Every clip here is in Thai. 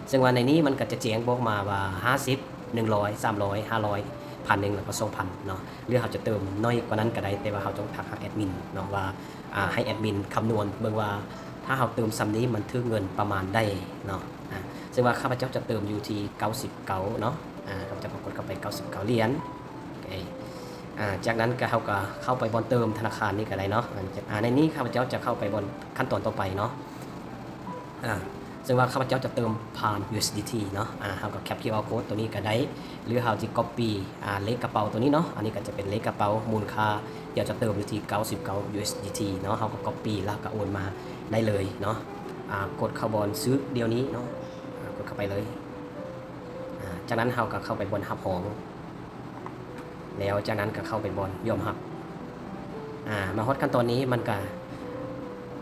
ซึ่งว่าในนี้มันก็จะแจ้งบอกมาว่า50 100 300 500 1,000แล้วก็2,000เนาะหรือเขาจะเติมน้อยกว่านั้นก็ได้แต่ว่าเขาต้องทักหาแอดมินเนาะว่าให้แอดมินคำนวณเบิ่งว่าถ้าเขาเติมซ้ำนี้มันถึงเงินประมาณได้เนาะซึ่งว่าข้าพเจ้าจะเติมอยู่ที่99เนาะข้าพเจ้าก็กดเข้าไป99เหรียญจากนั้นก็เขาก็เข้าไปบนเติมธนาคารนี่ก็ได้เนาะในนี้ข้าพเจ้าจะเข้าไปบนขั้นตอนต่อไปเนาะซึ่งว่าข้าพเจ้าจะเติมผ่าน USDT เนาะเขาก็แคป QR code ตัวนี้ก็ได้หรือเขาจะ copy เลขกระเป๋าตัวนี้เนาะอันนี้ก็จะเป็นเลขกระเป๋ามูลค่าเดี๋ยวจะเติมอยู่ที่99 USDT เนาะเขาก็ copy แล้วก็โอนมาได้เลยเนาะกดเข้าบนซื้อเดี๋ยวนี้เนาะกดเข้าไปเลยจากนั้นเขาก็เข้าไปบนหับหองแล้วจากนั้นก็เข้าไปบนยอมหับมาฮอดขั้นตอนนี้มันก็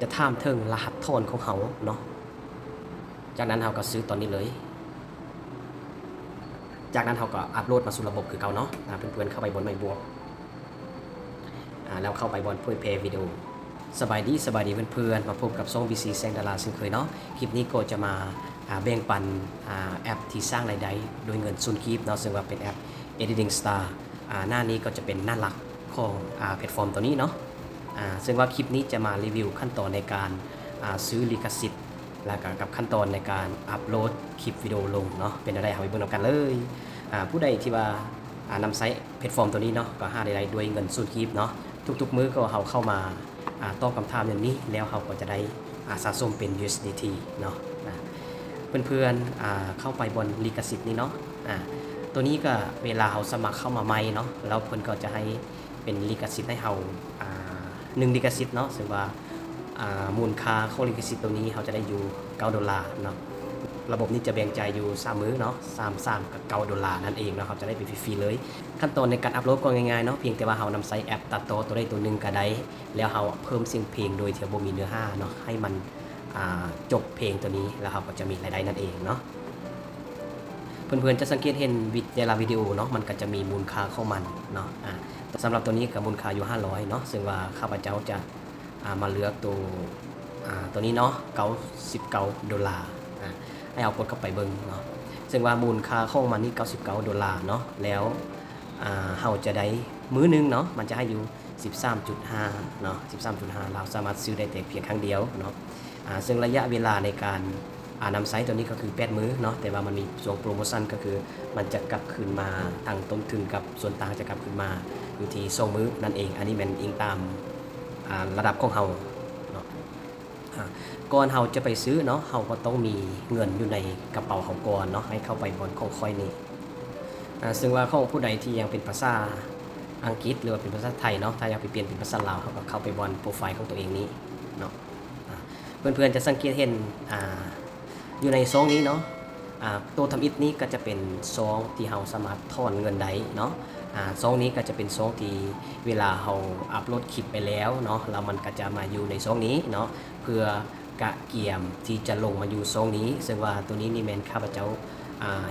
จะท่ามถึงรหัสโทนของเขาเนาะจากนั้นเราก็ซื้อตอนนี้เลยจากนั้นเราก็อัปโหลดมาสู่ระบบคือเก่าเนาะเพื่อนๆเข้าไปบนไม้บวกแล้วเข้าไปบนเพื่อเพย์วิดีโอสบายดีเพื่อนๆมาพบกับช่อง BC แซงดาราซึ่งเคยเนาะคลิปนี้ก็จะมาแบ่งปันแอปที่สร้างรายได้โดยเงินซุนคีฟเนาะซึ่งว่าเป็นแอป Editing Star หน้านี้ก็จะเป็นหน้าหลักของแพลตฟอร์มตัวนี้เนาะซึ่งว่าคลิปนี้จะมารีวิวขั้นตอนในการซื้อลิขสิทธิ์และกับขั้นตอนในการอัปโหลดคลิปวิดีโอลงเนาะเป็นอะไรเอาไปเบิ่งกันเลยผู้ใดที่ว่านำไซต์แพลตฟอร์มตัวนี้เนาะก็หารายได้ด้วยเงินซุนคีฟเนาะทุกๆมื้อก็เขาเข้ามาตอบคำถามอย่างนี้แล้วเขาก็จะได้สะสมเป็น USDT เนาะเพื่อนๆเข้าไปบนลิขสิทธิ์นี้เนาะตัวนี้ก็เวลาเขาสมัครเข้ามาใหม่เนาะแล้วเพื่อนก็จะให้เป็นลิขสิทธิ์ให้เขา1ลิขสิทธิ์เนาะซึ่งว่ามูลค่าของลิขสิทธิ์ตัวนี้เขาจะได้อยู่$9เนาะระบบนี้จะแบ่งใจายอยู่3มื้อเนาะ33กับ$9นั่นเองเนาะเขาจะได้ไปฟรีๆเลยขั้นตอนในการอัปโหลดก็ง่ายๆเนาะเพียงแต่ว่าเขานำใช้แอปตัดต่อตัวใดตัวหนึ่งก็ได้แล้วเขาเพิ่มเสียงเพลงโดยที่บ่มีเนื้อหาเนาะให้มันจบเพลงตัวนี้แล้วเขาก็จะมีรายได้นั่นเองเนาะเพื่อนๆจะสังเกตเห็นวิดีโอเนาะมันก็จะมีมูลค่าของมันเนาะสำหรับตัวนี้กับมูลค่าอยู่500เนาะซึ่งว่าข้าพเจ้าจะมาเลือกตัวนี้เนาะ$99ให้เอากดเข้าไปเบิ่งเนาะซึ่งว่ามูลค่าของมันนี่$99เนาะแล้วเราจะได้มื้อนึงเนาะมันจะให้อยู่ 13.5 เนาะ 13.5 เราสามารถซื้อได้แต่เพียงครั้งเดียวเนาะซึ่งระยะเวลาในการนำไซต์ตัวนี้ก็คือ8มื้อเนาะแต่ว่ามันมีช่วงโปรโมชั่นก็คือมันจะกลับคืนมาทางต้นทุนกับส่วนต่างจะกลับคืนมาอยู่ที่2มื้อนั่นเองอันนี้มันอิงตามระดับของเราเนาะก่อนเราจะไปซื้อเนาะเราก็ต้องมีเงินอยู่ในกระเป๋าเราก่อนเนาะให้เข้าไปบนของค่อยนี้ซึ่งว่าของผู้ใดที่ยังเป็นภาษาอังกฤษหรือว่าเป็นภาษาไทยเนาะถ้าอยากไปเปลี่ยนเป็นภาษาลาวเขาก็เข้าไปบนโปรไฟล์ของตัวเองนี้เนาะเพื่อนๆจะสังเกตเห็นอยู่ในซองนี้เนาะตัวทำอิฐนี้ก็จะเป็นซองที่เราสามารถถอนเงินได้เนาะซองนี้ก็จะเป็นซองที่เวลาเราอัปโหลดคลิปไปแล้วเนาะแล้วมันก็จะมาอยู่ในซองนี้เนาะเพื่อกะเกียมที่จะลงมาอยู่ซองนี้ซึ่งว่าตัวนี้นี่แมนข้าพเจ้า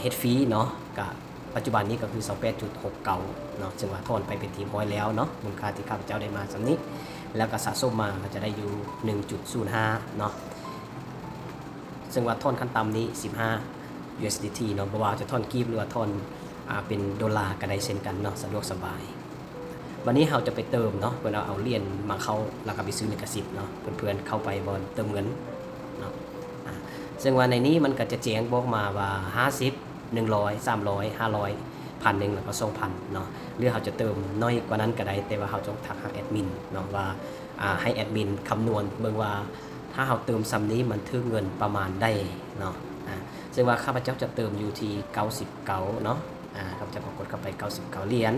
เฮ็ดฟรีเนาะกับปัจจุบันนี้ก็คือ 28.69 เนาะซึ่งว่าถอนไปเป็นทีร้อยแล้วเนาะมูลค่าที่ข้าพเจ้าได้มาสำนี้แล้วก็สะสมมาก็จะได้อยู่ 1.05 เนาะซึ่งว่าถอนขั้นต่ำนี้15 USDT เนาะบ่ว่าจะถอนกีบหรือว่าถอนเป็นดอลลาร์ก็ได้เช่นกันเนาะสะดวกสบายวันนี้เราจะไปเติมเนาะเพื่อเอาเหรียญมาเข้าแล้วก็ไปซื้อลิขสิทธิ์เนาะเพื่อนๆเข้าไปบนเติมเงินเนาะซึ่งว่าในนี้มันก็จะแจ้งบอกมาว่า50 100 300 500 1,000แล้วก็2,000เนาะหรือเราจะเติมน้อยกว่านั้นก็ได้แต่ว่าเราต้องทักหาแอดมินเนาะว่าให้แอดมินคำนวณเบิ่งว่าถ้าเราเติมซ้ำนี้มันถึงเงินประมาณได้เนาะซึ่งว่าข้าพเจ้าจะเติมอยู่ที่99เนาะข้าพเจ้าก็กดเข้าไป99เหรียญ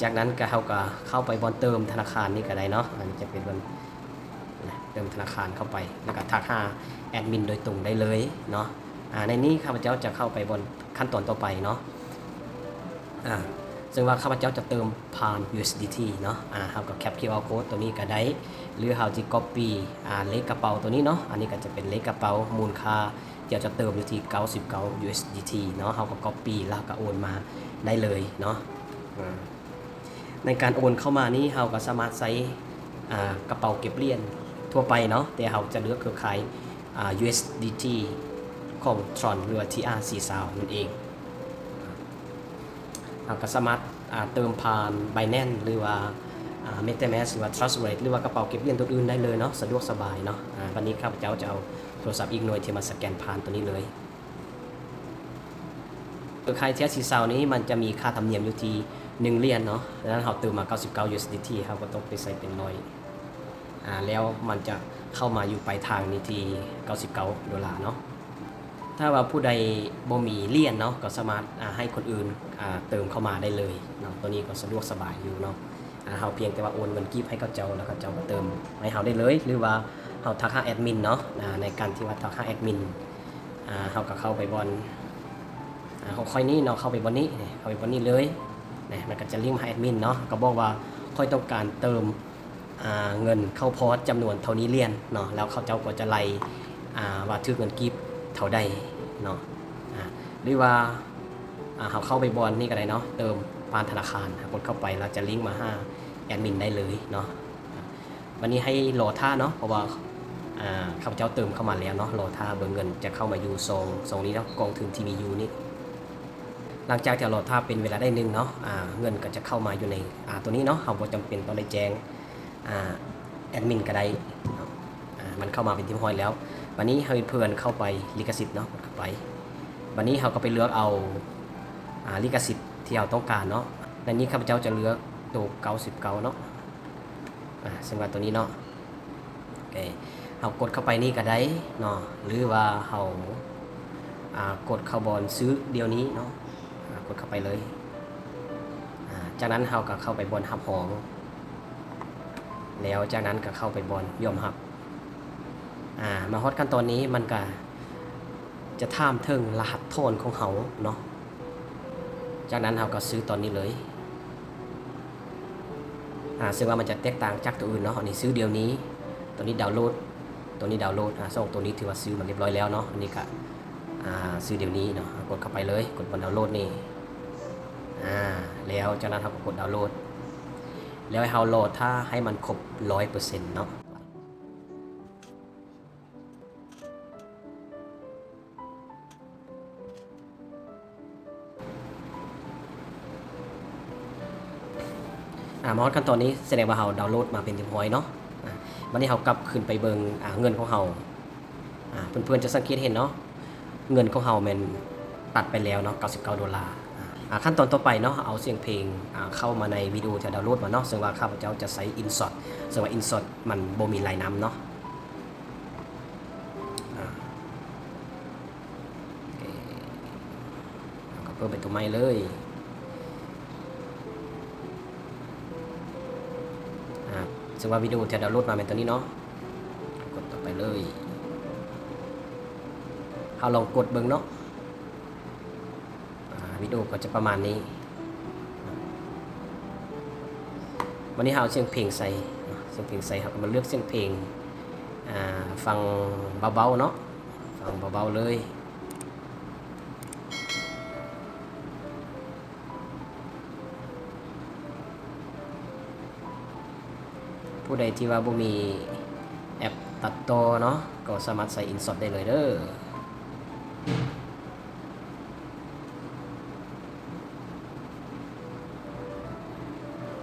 จากนั้นก็เขาก็เข้าไปบนเติมธนาคารนี่ก็ได้เนาะอันนี้จะเป็นบนเติมธนาคารเข้าไปแล้วก็ทักหาแอดมินโดยตรงได้เลยเนาะในนี้ข้าพเจ้าจะเข้าไปบนขั้นตอนต่อไปเนาะซึ่งว่าข้าพเจ้าจะเติมผ่าน USDT เนาะเขาก็แคป QR code ตัวนี้ก็ได้หรือเขาจะ copy เลขกระเป๋าตัวนี้เนาะอันนี้ก็จะเป็นเลขกระเป๋ามูลค่าเดี๋ยวจะเติมอยู่ที่99 USDT เนาะเขาก็ copy แล้วก็โอนมาได้เลยเนาะในการโอนเข้ามานี้เราก็สามารถใช้กระเป๋าเก็บเหรียญทั่วไปเนาะแต่เราจะเลือกเครือข่ายUSDT ของ Tron หรือว่า TR40 นั่นเองเราก็สามารถเติมผ่าน Binance หรือว่าMetaMask หรือว่า Trust Wallet หรือว่ากระเป๋าเก็บเหรียญตัวอื่นได้เลยเนาะสะดวกสบายเนาะวันนี้ข้าพเจ้าจะเอาโทรศัพท์อีกหน่วยที่มาสแกนผ่านตัวนี้เลยใครเทียสีเซานี้มันจะมีค่าธรรมเนียมอยู่ที่1เหรียญเนาะดังนั้นเราเติมมา99 USDT ครับก็ต้องไปใส่เป็นร้อยแล้วมันจะเข้ามาอยู่ปลายทางนี้ที่$99เนาะถ้าว่าผู้ใดบ่มีเหรียญเนาะก็สามารถให้คนอื่นเติมเข้ามาได้เลยเนาะตัวนี้ก็สะดวกสบายอยู่เนาะเราเพียงแต่ว่าโอนเงินกีบให้เขาเจ้าแล้วก็เจ้าก็เติมให้เราได้เลยหรือว่าเราทักหาแอดมินเนาะในการที่ว่าทักหาแอดมินเราก็เข้าไปบนเขาค่อยนี้เนาะเข้าไปบนนี้เข้าไปบนนี้เลยมันก็จะลิงก์มาแอดมินเนาะก็บอกว่าค่อยต้องการเติมเงินเข้าพอร์ตจำนวนเท่านี้เหรียญเนาะแล้วเขาเจ้าก็จะไล่ว่าถือเงินกีบเท่าใดเนาะหรือว่าเขาเข้าไปบอลนี่ก็ได้เนาะเติมผ่านธนาคารกดเข้าไปเราจะลิงก์มาหาแอดมินได้เลยเนาะวันนี้ให้รอท่าเนาะเพราะว่าข้าพเจ้าเติมเข้ามาแล้วเนาะรอท่าเบอร์เงินจะเข้ามาอยู่ซองนี้เนาะกองทุนที่มีอยู่นี่หลังจากที่รอท่าเป็นเวลาได้นึงเนาะเงินก็จะเข้ามาอยู่ในตัวนี้เนาะเราบ่จำเป็นต้องได้แจ้งแอดมินก็ได้มันเข้ามาเป็นที่ห้อยแล้ววันนี้ให้เพื่อนเข้าไปลิขสิทธิ์เนาะกดเข้าไปวันนี้เราก็ไปเลือกเอาลิขสิทธิ์ที่เราต้องการเนาะในนี้ข้าพเจ้าจะเลือกตัว99เนาะซึ่งว่าตัวนี้เนาะเรากดเข้าไปนี่ก็ได้เนาะหรือว่าเรากดเข้าบอลซื้อเดียวนี้เนาะกดเข้าไปเลยจากนั้นเราก็เข้าไปบอลหับหองแล้วจากนั้นก็เข้าไปบอลยอมหับมาฮอตขั้นตอนนี้มันก็จะท่ามถึงรหัสโทนของเขาเนาะจากนั้นเราก็ซื้อตอนนี้เลยซึ่งว่ามันจะแตกต่างจากตัวอื่นเนาะอันนี้ซื้อเดียวนี้ตัวนี้ดาวน์โหลดตัวนี้ดาวน์โหลดส่งตัวนี้ถือว่าซื้อมาเรียบร้อยแล้วเนาะอันนี้ก็ซื้อเดี๋ยวนี้เนาะกดเข้าไปเลยกดบนดาวน์โหลดนี่แล้วจากนั้นเราก็กดดาวน์โหลดแล้วให้เราโหลดถ้าให้มันครบ 100% เนาะมาขั้นตอนนี้แสดงว่าเราดาวน์โหลดมาเป็นที่ห้อยเนาะวันนี้เรากลับขึ้นไปเบิ่งเงินของเราเพื่อนๆจะสังเกตเห็นเนาะเงินของเรามันตัดไปแล้วเนาะ$99ขั้นตอนต่อไปเนาะเอาเสียงเพลงเข้ามาในวิดีโอที่ดาวน์โหลดมาเนาะซึ่งว่าข้าพเจ้าจะใช้ Insert ซึ่งว่า Insert มันบ่มีลายน้ำเนาะก็เพิ่มเป็นตัวใหม่เลยซึ่งว่าวิดีโอที่ดาวน์โหลดมาเป็นตัวนี้เนาะกดต่อไปเลยเอาลองกดเบิ่งเนาะวิดีโอก็จะประมาณนี้วันนี้เราเสียงเพลงใส่เราก็มาเลือกเสียงเพลงฟังเบาๆเนาะฟังเบาๆเลยผู้ใดที่ว่าบ่มีแอปตัดต่อเนาะก็สามารถใส่ Insert ได้เลยเด้อ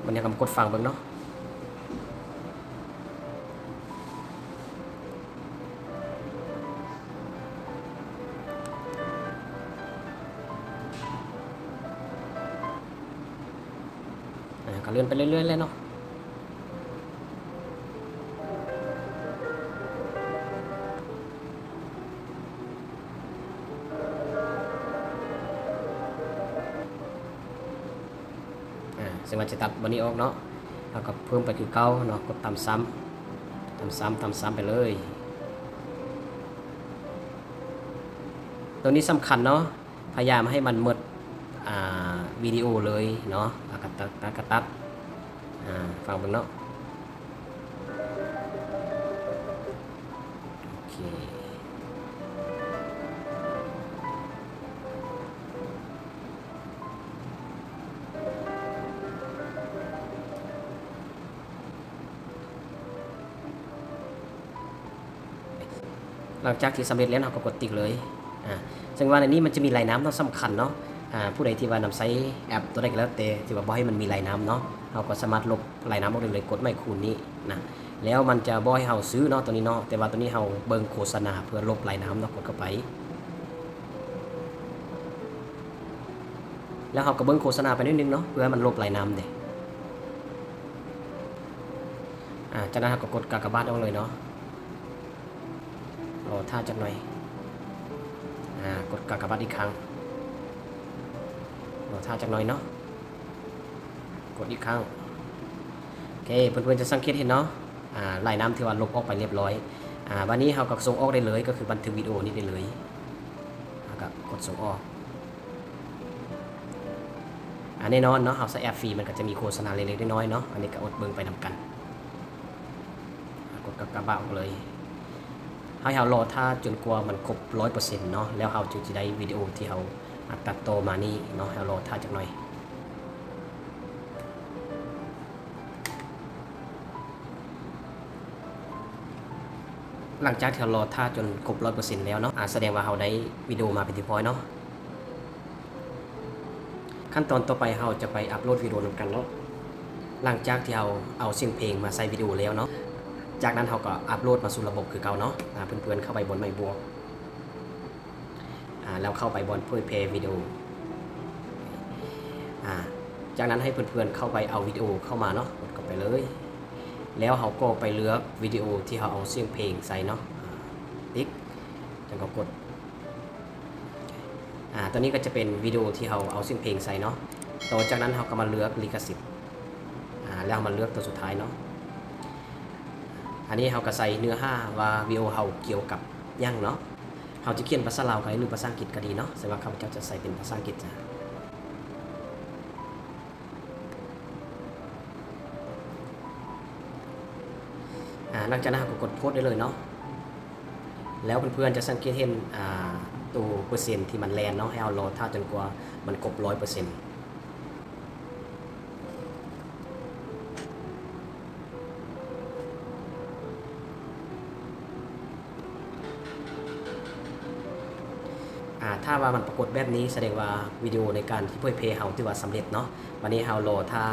วันนี้กำกดฟังเบิ่งเนาะก็เลื่อนไปเรื่อยๆเลยเนาะซึ่งมันจะตัดวันนี้ออกเนาะแล้วก็เพิ่มไปคือเก้าเนาะกดตามซ้ำไปเลยตัวนี้สำคัญเนาะพยายามให้มันหมดวิดีโอเลยเนาะกระตัดฟังเบิ่งเนาะโอเคหลังจากที่สำเร็จแล้วเราก็กดติ๊กเลย ซึ่งว่าในนี้มันจะมีลายน้ำต้องสำคัญเนาะผู้ใดที่ว่านำใช้แอปตัวใดก็แล้วแต่ที่ว่าบ่ให้มันมีลายน้ำเนาะเราก็สามารถลบลายน้ำออกได้เลยกดไม้คูณนี้นะแล้วมันจะบ่ให้เราซื้อเนาะตัวนี้เนาะแต่ว่าตัวนี้เราเบิ่งโฆษณาเพื่อลบลายน้ำเนาะกดเข้าไปแล้วเราก็เบิ่งโฆษณาไปนิดนึงเนาะเพื่อให้มันลบลายน้ำเด้จากนั้นเราก็กดกากบาทออกเลยเนาะรอท่าจักหน่อยกดกากบาทอีกครั้งรอท่าจักหน่อยเนาะกดอีกครั้งโอเคเพื่อนๆจะสังเกตเห็นเนาะลายน้ำที่ว่าลบออกไปเรียบร้อยวันนี้เราก็ส่งออกได้เลยก็คือบันทึกวิดีโอนี้ได้เลยก็กดส่งออกแน่นอนเนาะเราใช้แอปฟรีมันก็จะมีโฆษณาเล็กๆน้อยๆเนาะอันนี้ก็อดเบิ่งไปนำกันกดกระบะออกเลยให้เรารอท่าจนกว่ามันครบ 100% เนาะแล้วเราจึงจะได้วิดีโอที่เราตัดต่อมานี่เนาะเรารอท่าจักหน่อยหลังจากที่เรารอท่าจนครบ 100% แล้วเนาะแสดงว่าเราได้วิดีโอมาเป็นที่พอเนาะขั้นตอนต่อไปเราจะไปอัปโหลดวิดีโอนำกันเนาะหลังจากที่เราเอาเสียงเพลงมาใส่วิดีโอแล้วเนาะจากนั้นเราก็อัปโหลดมาสู่ระบบคือเก่าเนาะเพื่อนๆเข้าไปบนไมค์บวกแล้วเข้าไปบนเผยแพร่วิดีโอจากนั้นให้เพื่อนๆเข้าไปเอาวิดีโอเข้ามาเนาะกดเข้าไปเลยแล้วเราก็ไปเลือกวิดีโอที่เราเอาเสียงเพลงใส่เนาะติ๊กแล้วก็กดตัวนี้ก็จะเป็นวิดีโอที่เราเอาเสียงเพลงใส่เนาะต่อจากนั้นเราก็มาเลือกลิขสิทธิ์แล้วมาเลือกตัวสุดท้ายเนาะอันนี้เราก็ใส่เนื้อหาว่าวิดีโอเราเกี่ยวกับยังเนาะเราจะเขียนภาษาลาวก็ได้หรือภาษาอังกฤษก็ดีเนาะสำหรับข้าพเจ้าจะใส่เป็นภาษาอังกฤษจ้ะหลังจากนั้นเราก็กดโพสต์ได้เลยเนาะแล้วเพื่อนๆจะสังเกตเห็นตัวเปอร์เซ็นต์ที่มันแลนเนาะให้เรารอท่าจนกว่ามันครบ 100% ถ้าว่ามันปรากฏแบบนี้แสดงว่าวิดีโอในการที่เผยแพร่เฮาที่ว่าสำเร็จเนาะวันนี้เฮารอถ้า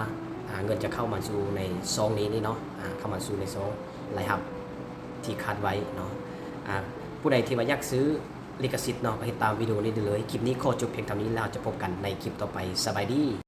เงินจะเข้ามาสู่ในซองนี้นี่เนาะเข้ามาสู่ในซองรายรับที่คาดไว้เนาะผู้ใดที่ว่าอยากซื้อลิขสิทธิ์เนาะก็ให้ตามวิดีโอนี้ได้เลยคลิปนี้ขอจบเพียงเท่านี้แล้วจะพบกันในคลิปต่อไปสบายดี